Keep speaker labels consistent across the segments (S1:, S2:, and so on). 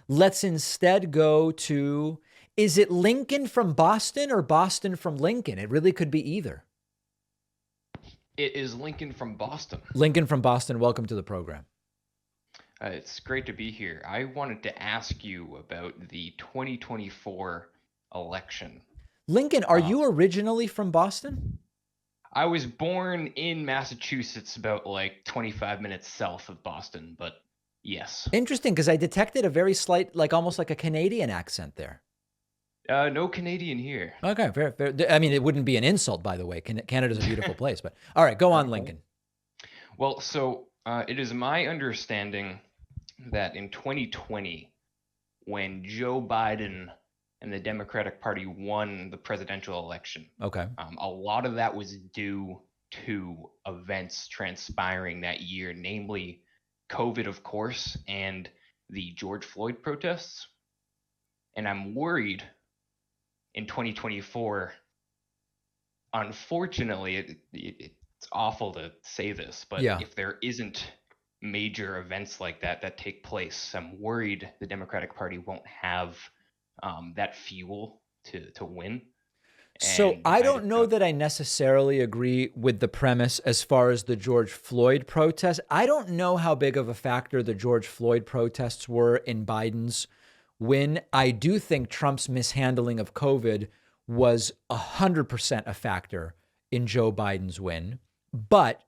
S1: Let's instead go to, is it Lincoln from Boston or Boston from Lincoln? It really could be either.
S2: It is Lincoln from Boston.
S1: Lincoln from Boston, welcome to the program.
S2: It's great to be here. I wanted to ask you about the 2024 election.
S1: Lincoln, are
S2: Um,
S1: you originally from Boston?
S2: I was born in Massachusetts, about like 25 minutes south of Boston, but yes.
S1: Interesting, because I detected a very slight, like almost like a Canadian accent there.
S2: No Canadian here.
S1: Okay, fair, fair. I mean, it wouldn't be an insult, by the way. Canada's a beautiful place, but all right, go on, Lincoln.
S2: Well, so it is my understanding that in 2020, when Joe Biden and the Democratic Party won the presidential election,
S1: Okay.
S2: a lot of that was due to events transpiring that year, namely COVID, of course, and the George Floyd protests. And I'm worried in 2024, unfortunately, it's awful to say this, but
S1: Yeah.
S2: if there isn't major events like that take place, I'm worried the Democratic Party won't have that fuel to win.
S1: So
S2: And
S1: I
S2: I
S1: don't
S2: don't
S1: know
S2: know.
S1: that I necessarily agree with the premise as far as the George Floyd protests. I don't know how big of a factor the George Floyd protests were in Biden's win. I do think Trump's mishandling of COVID was 100% a factor in Joe Biden's win. But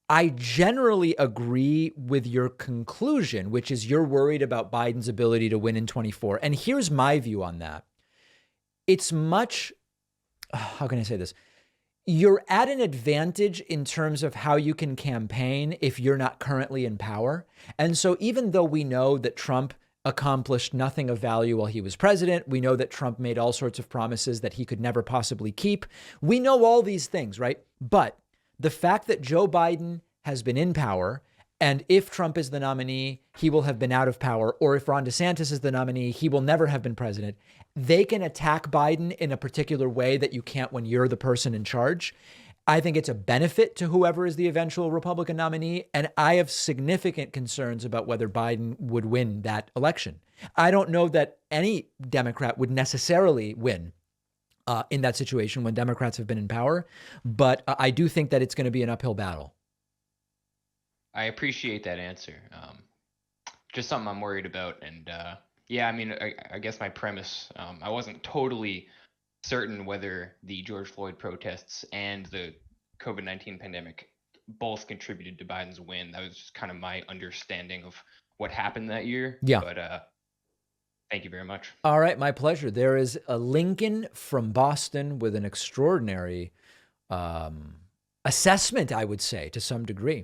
S1: I generally agree with your conclusion, which is you're worried about Biden's ability to win in 24. And here's my view on that. It's much, how can I say this? You're at an advantage in terms of how you can campaign if you're not currently in power. And so even though we know that Trump accomplished nothing of value while he was president, we know that Trump made all sorts of promises that he could never possibly keep. We know all these things, right? But the fact that Joe Biden has been in power, and if Trump is the nominee, he will have been out of power, or if Ron DeSantis is the nominee, he will never have been president. They can attack Biden in a particular way that you can't when you're the person in charge. I think it's a benefit to whoever is the eventual Republican nominee. And I have significant concerns about whether Biden would win that election. I don't know that any Democrat would necessarily win in that situation when Democrats have been in power. But I do think that it's going to be an uphill battle.
S2: I appreciate that answer. Just something I'm worried about. And yeah, I mean, I guess my premise, I wasn't totally certain whether the George Floyd protests and the COVID-19 pandemic both contributed to Biden's win. That was just kind of my understanding of what happened that year.
S1: Yeah.
S2: But thank you very much.
S1: All right. My pleasure. There is a Lincoln from Boston with an extraordinary assessment, I would say, to some degree.